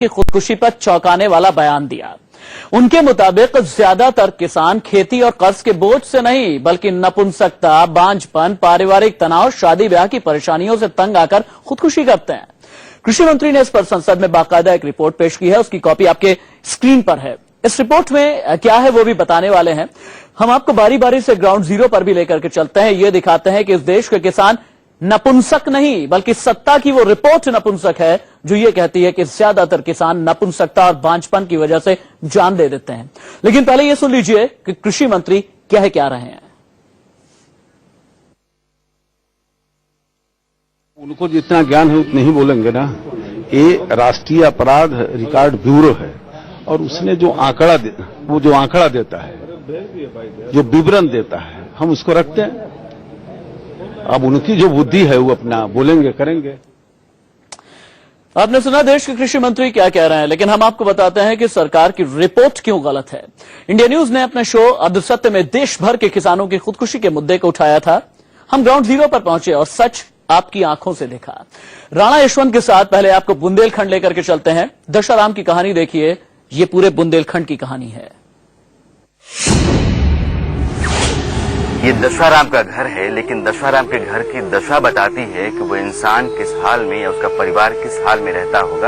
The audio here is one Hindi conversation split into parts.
की खुदकुशी पर चौंकाने वाला बयान दिया। उनके मुताबिक ज्यादातर किसान खेती और कर्ज के बोझ से नहीं बल्कि नपुंसकता, बांझपन, पारिवारिक तनाव, शादी ब्याह की परेशानियों से तंग आकर खुदकुशी करते हैं। कृषि मंत्री ने इस पर संसद में बाकायदा एक रिपोर्ट पेश की है, उसकी कॉपी आपके स्क्रीन पर है। इस रिपोर्ट में क्या है वो भी बताने वाले हैं। हम आपको बारी बारी से ग्राउंड जीरो पर भी लेकर के चलते हैं। ये दिखाते हैं कि इस देश के किसान नपुंसक नहीं बल्कि सत्ता की वो रिपोर्ट नपुंसक है जो ये कहती है कि ज्यादातर किसान नपुंसकता और बांझपन की वजह से जान दे देते हैं। लेकिन पहले ये सुन लीजिए कि कृषि मंत्री क्या रहे हैं। उनको जितना ज्ञान है उतना ही बोलेंगे ना। ये राष्ट्रीय अपराध रिकॉर्ड ब्यूरो है और उसने जो आंकड़ा देता है, जो विवरण देता है, हम उसको रखते हैं। अब उनकी जो बुद्धि है वो अपना बोलेंगे, करेंगे। आपने सुना देश के कृषि मंत्री क्या कह रहे हैं, लेकिन हम आपको बताते हैं कि सरकार की रिपोर्ट क्यों गलत है। इंडिया न्यूज ने अपने शो अर्धसत्य में देश भर के किसानों की खुदकुशी के मुद्दे को उठाया था। हम ग्राउंड जीरो पर पहुंचे और सच आपकी आंखों से देखा। राणा यशवंत के साथ पहले आपको बुंदेलखंड लेकर के चलते हैं। दशाराम की कहानी देखिए, ये पूरे बुंदेलखंड की कहानी है। ये दशाराम का घर है, लेकिन दशाराम के घर की दशा बताती है कि वो इंसान किस हाल में या उसका परिवार किस हाल में रहता होगा।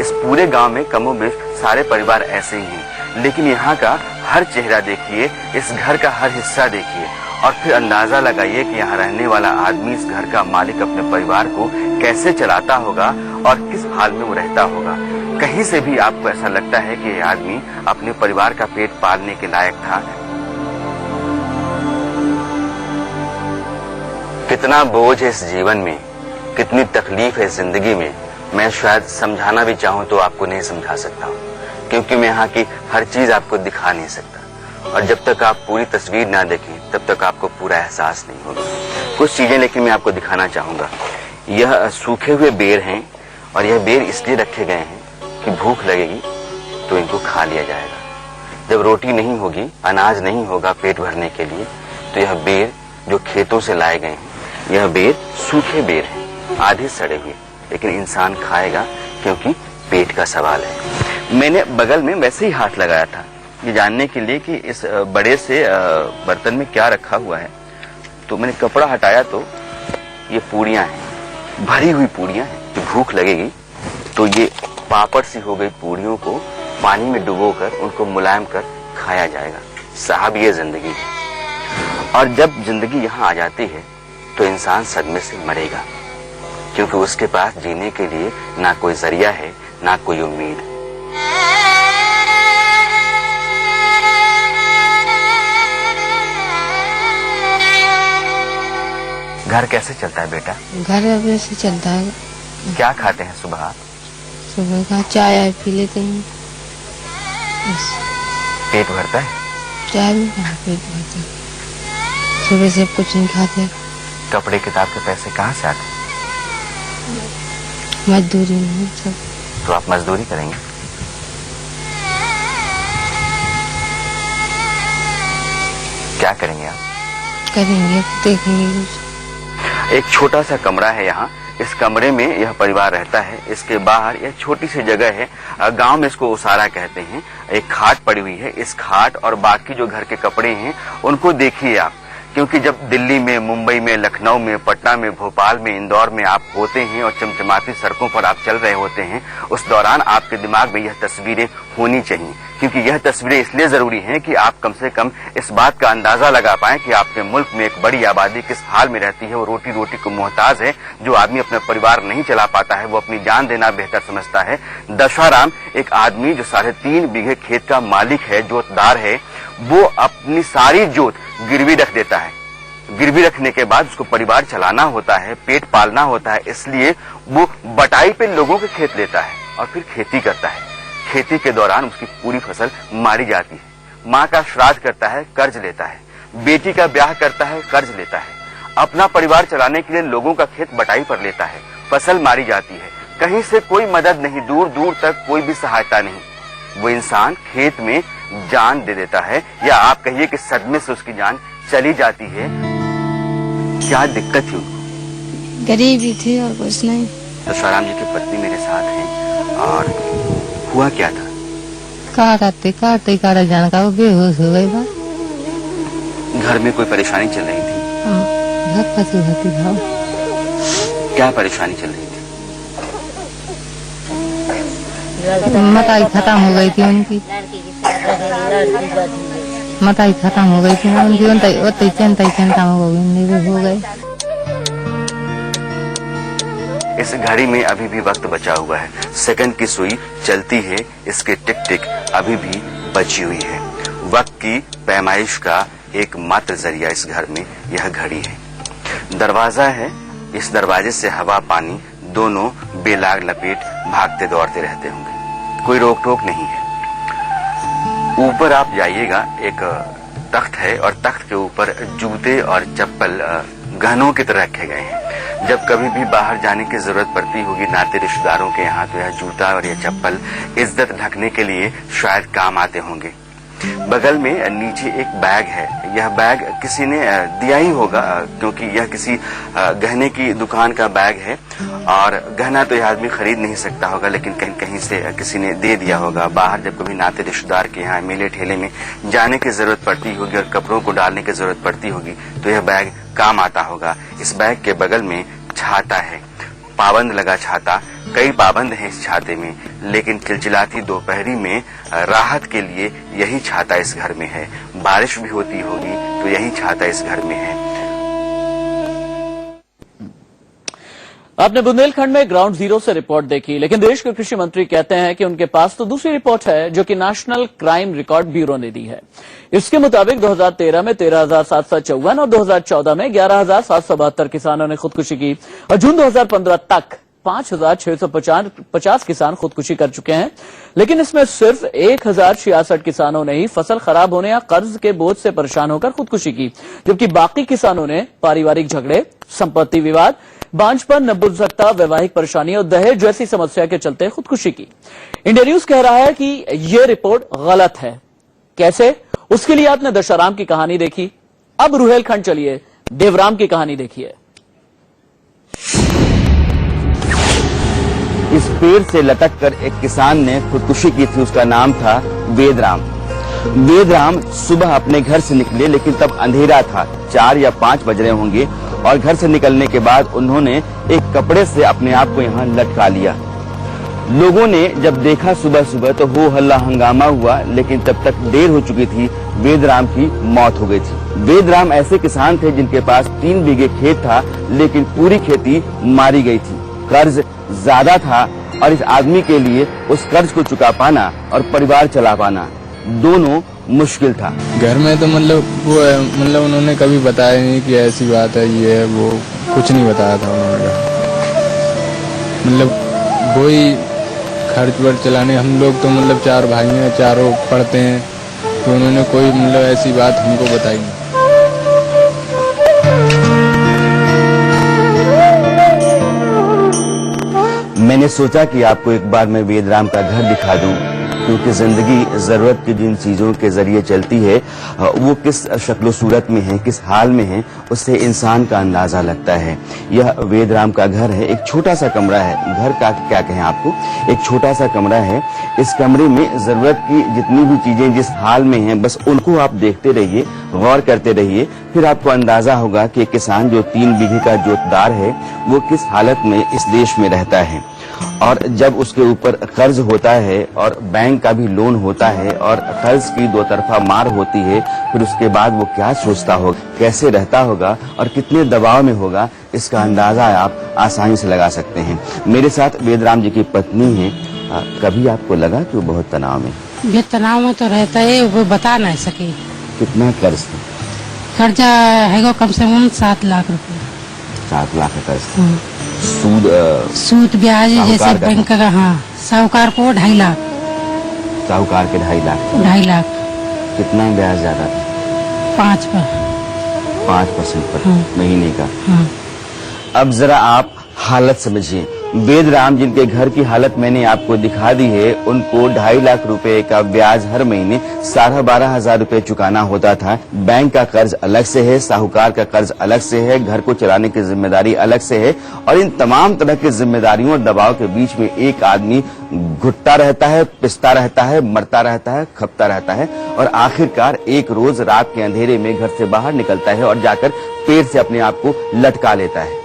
इस पूरे गांव में कमोबेश सारे परिवार ऐसे ही हैं, लेकिन यहाँ का हर चेहरा देखिए, इस घर का हर हिस्सा देखिए और फिर अंदाजा लगाइए कि यहाँ रहने वाला आदमी, इस घर का मालिक, अपने परिवार को कैसे चलाता होगा और किस हाल में वो रहता होगा। कहीं से भी आपको ऐसा लगता है कि ये आदमी अपने परिवार का पेट पालने के लायक था। कितना बोझ है इस जीवन में, कितनी तकलीफ है जिंदगी में, मैं शायद समझाना भी चाहूं तो आपको नहीं समझा सकता हूं, क्योंकि मैं यहाँ की हर चीज आपको दिखा नहीं सकता। और जब तक आप पूरी तस्वीर ना देखें तब तक आपको पूरा एहसास नहीं होगा। कुछ चीजें लेकिन मैं आपको दिखाना चाहूंगा। यह सूखे हुए बेर हैं और यह बेर इसलिए रखे गए हैं कि भूख लगेगी तो इनको खा लिया जाएगा। जब रोटी नहीं होगी, अनाज नहीं होगा पेट भरने के लिए, तो यह बेर जो खेतों से लाए गए हैं, यह बेर सूखे बेर हैं, आधे सड़े हुए, लेकिन इंसान खाएगा क्योंकि पेट का सवाल है। मैंने बगल में वैसे ही हाथ लगाया था ये जानने के लिए कि इस बड़े से बर्तन में क्या रखा हुआ है। तो मैंने कपड़ा हटाया तो ये पूड़ियां हैं, भरी हुई पूड़ियां हैं। कि भूख लगेगी तो ये पापड़ सी हो गई पूड़ियों को पानी में डुबोकर उनको मुलायम कर खाया जाएगा। साहब ये जिंदगी है। और जब जिंदगी यहाँ आ जाती है तो इंसान सदमे से मरेगा, क्योंकि उसके पास जीने के लिए ना कोई जरिया है, ना कोई उम्मीद। घर कैसे चलता है बेटा? घर वैसे चलता है। क्या खाते हैं सुबह आप? सुबह का चाय पी लेते हैं। पेट भरता है? चाय भी कहाँ पेट भरता है। सुबह से कुछ नहीं खाते। कपड़े किताब के पैसे कहाँ से आते? मजदूरी में सब। तो आप मजदूरी करेंगे? क्या करेंगे आप? करेंगे, देखेंगे। एक छोटा सा कमरा है यहाँ, इस कमरे में यह परिवार रहता है। इसके बाहर यह छोटी सी जगह है, गांव में इसको ओसारा कहते हैं। एक खाट पड़ी हुई है। इस खाट और बाकी जो घर के कपड़े हैं उनको देखिए आप, क्योंकि जब दिल्ली में, मुंबई में, लखनऊ में, पटना में, भोपाल में, इंदौर में आप होते हैं और चमचमाती सड़कों पर आप चल रहे होते हैं, उस दौरान आपके दिमाग में यह तस्वीरें होनी चाहिए, क्योंकि यह तस्वीरें इसलिए जरूरी हैं कि आप कम से कम इस बात का अंदाजा लगा पाएं कि आपके मुल्क में एक बड़ी आबादी किस हाल में रहती है। वो रोटी रोटी को मोहताज है। जो आदमी अपना परिवार नहीं चला पाता है वो अपनी जान देना बेहतर समझता है। दशाराम एक आदमी जो 3.5 बीघे खेत का मालिक है, जोतदार है, वो अपनी सारी जोत गिरवी रख देता है। गिरवी रखने के बाद उसको परिवार चलाना होता है, पेट पालना होता है, इसलिए वो बटाई पे लोगों के खेत लेता है और फिर खेती करता है। खेती के दौरान उसकी पूरी फसल मारी जाती है। माँ का श्राद्ध करता है, कर्ज लेता है। बेटी का ब्याह करता है, कर्ज लेता है। अपना परिवार चलाने के लिए लोगों का खेत बटाई पर लेता है, फसल मारी जाती है। कहीं से कोई मदद नहीं, दूर दूर तक कोई भी सहायता नहीं। वो इंसान खेत में जान दे देता है, या आप कहिए कि सदमे से उसकी जान चली जाती है। क्या दिक्कत थी उनको? गरीबी थी और कुछ नहीं। दशाराम जी की पत्नी मेरे साथ हैं और हुआ क्या था? काटते काटते जान का वो बेहोश हो गई बा। घर में कोई परेशानी चल रही थी? घर पसी होती भाव। क्या परेशानी चल रही थी? मताई खत्म हो गई थी उनकी। मताई खत्म हो गई थी उनकी। उतई चिंता हो गई। इस घड़ी में अभी भी वक्त बचा हुआ है। सेकंड की सुई चलती है, इसके टिक टिक अभी भी बची हुई है। वक्त की पैमाइश का एकमात्र जरिया इस घर में यह घड़ी है। दरवाजा है, इस दरवाजे से हवा पानी दोनों बेलाग लपेट भागते दौड़ते रहते होंगे। कोई रोक टोक नहीं है। ऊपर आप जाइएगा, एक तख्त है और तख्त के ऊपर जूते और चप्पल गहनों की तरह रखे गए हैं। जब कभी भी बाहर जाने की जरूरत पड़ती होगी नाते रिश्तेदारों के यहाँ, तो यह जूता और यह चप्पल इज्जत ढकने के लिए शायद काम आते होंगे। बगल में नीचे एक बैग है। यह बैग किसी ने दिया ही होगा, क्योंकि यह किसी गहने की दुकान का बैग है और गहना तो यह आदमी खरीद नहीं सकता होगा, लेकिन कहीं कहीं से किसी ने दे दिया होगा। बाहर जब कभी नाते रिश्तेदार के यहाँ मेले ठेले में जाने की जरूरत पड़ती होगी और कपड़ों को डालने की जरूरत पड़ती होगी, तो यह बैग काम आता होगा। इस बैग के बगल में छाता है, पाबंद लगा छाता। कई पाबंद हैं इस छाते में, लेकिन चिलचिलाती दोपहरी में राहत के लिए यही छाता इस घर में है। बारिश भी होती होगी तो यही छाता इस घर में है। आपने बुंदेलखंड में ग्राउंड जीरो से रिपोर्ट देखी, लेकिन देश के कृषि मंत्री कहते हैं कि उनके पास तो दूसरी रिपोर्ट है जो कि नेशनल क्राइम रिकॉर्ड ब्यूरो ने दी है। इसके मुताबिक 2013 में 13,754 और 2014 में 11,772 किसानों ने खुदकुशी की और जून 2015 तक 5,650 किसान खुदकुशी कर चुके हैं। लेकिन इसमें सिर्फ 1,066 किसानों ने ही फसल खराब होने या कर्ज के बोझ से परेशान होकर खुदकुशी की, जबकि बाकी किसानों ने पारिवारिक झगड़े, संपत्ति विवाद, बांझपन, नपुंसकता, वैवाहिक परेशानी और दहेज जैसी समस्या के चलते खुदकुशी की। इंडिया न्यूज कह रहा है कि यह रिपोर्ट गलत है। कैसे? उसके लिए आपने दशाराम की कहानी देखी, अब रुहेलखंड चलिए, देवराम की कहानी देखिए। इस पेड़ से लटक कर एक किसान ने खुदकुशी की थी। उसका नाम था वेदराम। वेदराम सुबह अपने घर से निकले, लेकिन तब अंधेरा था, 4 या 5 बज रहे होंगे, और घर से निकलने के बाद उन्होंने एक कपड़े से अपने आप को यहाँ लटका लिया। लोगों ने जब देखा सुबह सुबह तो हो हल्ला हंगामा हुआ, लेकिन तब तक देर हो चुकी थी, वेदराम की मौत हो गई थी। वेदराम ऐसे किसान थे जिनके पास 3 बीघे खेत था, लेकिन पूरी खेती मारी गई थी। कर्ज ज्यादा था और इस आदमी के लिए उस कर्ज को चुका पाना और परिवार चला पाना दोनों मुश्किल था। घर में तो मतलब उन्होंने कभी बताया नहीं कि ऐसी बात है, ये है वो, कुछ नहीं बताया था उन्होंने। मतलब वही खर्च वर्च चलाने, हम लोग तो मतलब 4 भाई हैं, चारों पढ़ते हैं, तो उन्होंने कोई मतलब ऐसी बात हमको बताई नहीं। मैंने सोचा कि आपको एक बार मैं वेदराम का घर दिखा दूं, क्योंकि जिंदगी जरूरत की जिन चीजों के जरिए चलती है वो किस शक्लो सूरत में है, किस हाल में है, उससे इंसान का अंदाजा लगता है। यह वेदराम का घर है, एक छोटा सा कमरा है। घर का क्या कहें आपको, एक छोटा सा कमरा है। इस कमरे में जरूरत की जितनी भी चीजें जिस हाल में हैं, बस उनको आप देखते रहिए, गौर करते रहिए, फिर आपको अंदाजा होगा कि किसान जो 3 बीघे का जोतदार है वो किस हालत में इस देश में रहता है। और जब उसके ऊपर कर्ज होता है और बैंक का भी लोन होता है और कर्ज की 2 तरफा मार होती है, फिर उसके बाद वो क्या सोचता होगा, कैसे रहता होगा और कितने दबाव में होगा, इसका अंदाजा आप आसानी से लगा सकते हैं। मेरे साथ वेदराम जी की पत्नी है। कभी आपको लगा कि वो बहुत तनाव में? ये तनाव में तो रहता है, वो बता नहीं सके। कितना कर्ज था? कर्जा है कम से कम 7 लाख रुपए। 7 लाख का कर्ज था। सूद ब्याज जैसे बैंक का। हाँ, साहूकार को 2.5 लाख। साहूकार के 2.5 लाख। 2.5 लाख। कितना ब्याज ज्यादा था? 5% पर महीने का। अब जरा आप हालत समझिए, वेदराम, जिनके घर की हालत मैंने आपको दिखा दी है, उनको 2.5 लाख रुपए का ब्याज हर महीने 12,500 रुपए चुकाना होता था। बैंक का कर्ज अलग से है, साहूकार का कर्ज अलग से है, घर को चलाने की जिम्मेदारी अलग से है, और इन तमाम तरह की जिम्मेदारियों और दबाव के बीच में एक आदमी घुटता रहता है, पिसता रहता है, मरता रहता है, खपता रहता है, और आखिरकार एक रोज रात के अंधेरे में घर से बाहर निकलता है और जाकर पेड़ से अपने आप को लटका लेता है।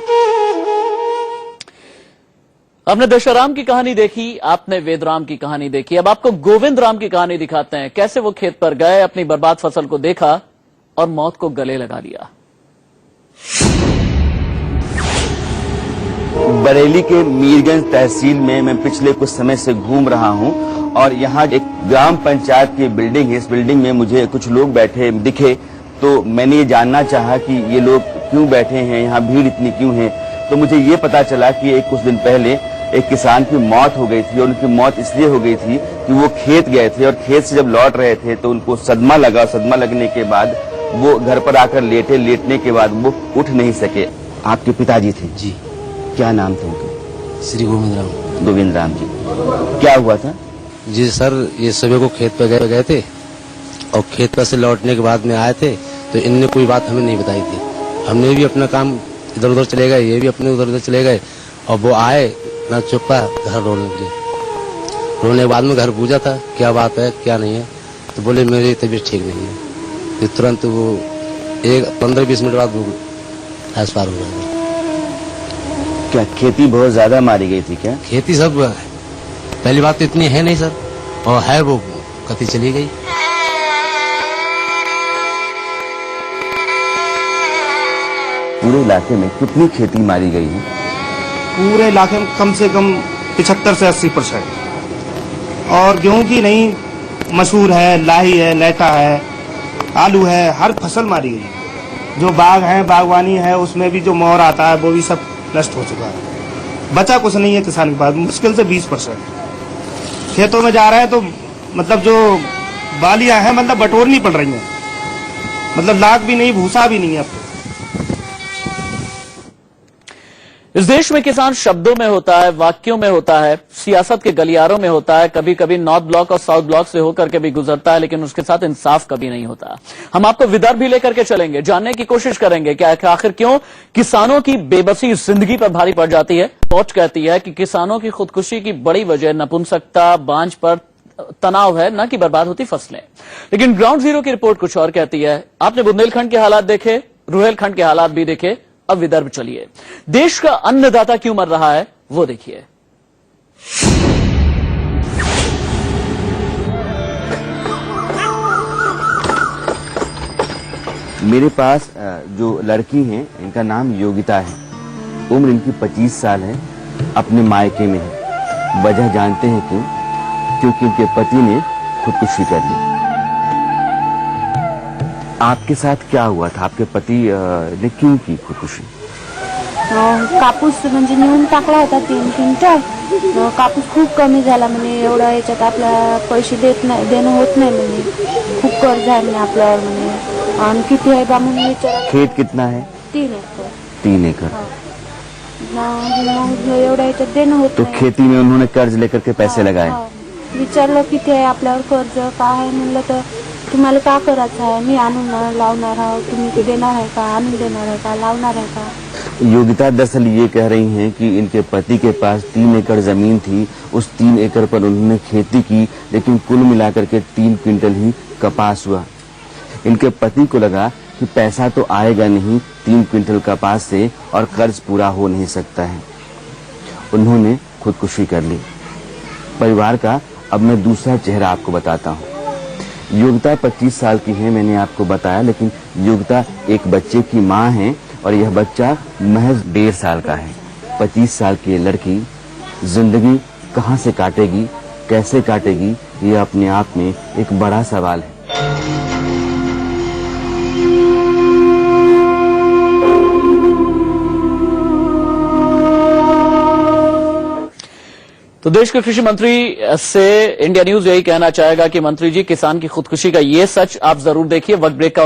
आपने दशराम की कहानी देखी, आपने वेदराम की कहानी देखी, अब आपको गोविंद राम की कहानी दिखाते हैं। कैसे वो खेत पर गए, अपनी बर्बाद फसल को देखा और मौत को गले लगा लिया। बरेली के मीरगंज तहसील में मैं पिछले कुछ समय से घूम रहा हूं और यहाँ एक ग्राम पंचायत की बिल्डिंग है। इस बिल्डिंग में मुझे कुछ लोग बैठे दिखे, तो मैंने ये जानना चाहा कि ये लोग क्यों बैठे हैं, यहाँ भीड़ इतनी क्यों है। तो मुझे ये पता चला कि कुछ दिन पहले एक किसान की मौत हो गई थी, और उनकी मौत इसलिए हो गई थी कि वो खेत गए थे और खेत से जब लौट रहे थे तो उनको सदमा लगा। सदमा लगने के बाद वो घर पर आकर लेटे, लेटने के बाद वो उठ नहीं सके। आपके पिताजी थे? जी। क्या नाम था उनका? श्री गोविंद राम। गोविंद राम जी। क्या हुआ था? जी सर, ये सुबह को खेत पे गए थे और खेत पर से लौटने के बाद में आए थे, तो इनने कोई बात हमें नहीं बताई थी। हमने भी अपना काम इधर उधर चले गए, ये भी अपने उधर उधर चले गए, और वो आए ना चुपा घर रोने लगे। रोने के बाद में घर पूछा था क्या बात है क्या नहीं है, तो बोले मेरी तबीयत ठीक नहीं है। तो तुरंत वो 15-20 मिनट बाद वो एक्सपायर हो गया। क्या खेती बहुत ज्यादा मारी गई थी क्या? खेती सब पहली बात तो इतनी है नहीं सर, और है वो कति चली गई। पूरे इलाके में कितनी खेती मारी गई है? पूरे इलाके में कम से कम 75 से 80%। और गेहूं की नहीं, मसूर है, लाही है, लैटा है, आलू है, हर फसल मारी गई है। जो बाग है, बागवानी है, उसमें भी जो मोहर आता है वो भी सब नष्ट हो चुका है। बचा कुछ नहीं है किसान के पास, मुश्किल से 20%। खेतों में जा रहे हैं तो मतलब जो बालियां हैं मतलब बटोरनी पड़ रही हैं, मतलब लाख भी नहीं, भूसा भी नहीं है अब तो। इस देश में किसान शब्दों में होता है, वाक्यों में होता है, सियासत के गलियारों में होता है, कभी कभी नॉर्थ ब्लॉक और साउथ ब्लॉक से होकर के भी गुजरता है, लेकिन उसके साथ इंसाफ कभी नहीं होता। हम आपको विदर्भ भी लेकर के चलेंगे, जानने की कोशिश करेंगे कि आखिर क्यों किसानों की बेबसी जिंदगी पर भारी पड़ जाती है। रिपोर्ट कहती है कि किसानों की खुदकुशी की बड़ी वजह नपुंसकता, बांझ पर तनाव है, न कि बर्बाद होती फसलें। लेकिन ग्राउंड जीरो की रिपोर्ट कुछ और कहती है। आपने बुंदेलखंड के हालात देखे, रुहेलखंड के हालात भी देखे, अब विदर्भ चलिए। देश का अन्नदाता क्यों मर रहा है वो देखिए। मेरे पास जो लड़की हैं, इनका नाम योगिता है। उम्र इनकी 25 साल है, अपने मायके में है। वजह जानते हैं क्यों? क्योंकि इनके पति ने खुदकुशी कर ली। आपके साथ क्या हुआ था? आपके पति ने क्यों की खुदकुशी? कापूस म्हणजे नेऊन टाकला होता 3 क्विंटल। कापूस खूप कमी झाला म्हणे, एवढा याच्यात आपल्याला पैसे देणं होत नाही म्हणे, खूप कर्ज आहे म्हणे आपल्यावर म्हणे, आणि किती आहे बा म्हणून विचारलं। खेत कितना है? 3 एकर। 3 एकड़। मग एवढा याच्यात देणं होत तो नाही। खेती में उन्होंने कर्ज लेकर के पैसे लगाए। विचारलं किती आहे आपल्यावर कर्ज, काय आहे म्हणलं तर तुम्हाला का करायचं आहे, मी आणून लावणार आहे, तुम्ही देणार आहे का, आणून देणार आहे का, लावणार आहे का। योगिता दरअसल ये कह रही हैं कि इनके पति के पास 3 एकड़ जमीन थी, उस 3 एकड़ पर उन्होंने खेती की, लेकिन कुल मिलाकर के 3 क्विंटल ही कपास हुआ। इनके पति को लगा कि पैसा तो आएगा नहीं 3 क्विंटल कपास से, और कर्ज पूरा हो नहीं सकता है। उन्होंने खुदकुशी कर ली। परिवार का अब मैं दूसरा चेहरा आपको बताता हूँ। योगिता 25 साल की है, मैंने आपको बताया, लेकिन योगिता एक बच्चे की माँ है, और यह बच्चा महज 1.5 साल का है। 25 साल की लड़की जिंदगी कहाँ से काटेगी, कैसे काटेगी, यह अपने आप में एक बड़ा सवाल है। तो देश के कृषि मंत्री से इंडिया न्यूज यही कहना चाहेगा कि मंत्री जी, किसान की खुदकुशी का ये सच आप जरूर देखिए। वक्त ब्रेक का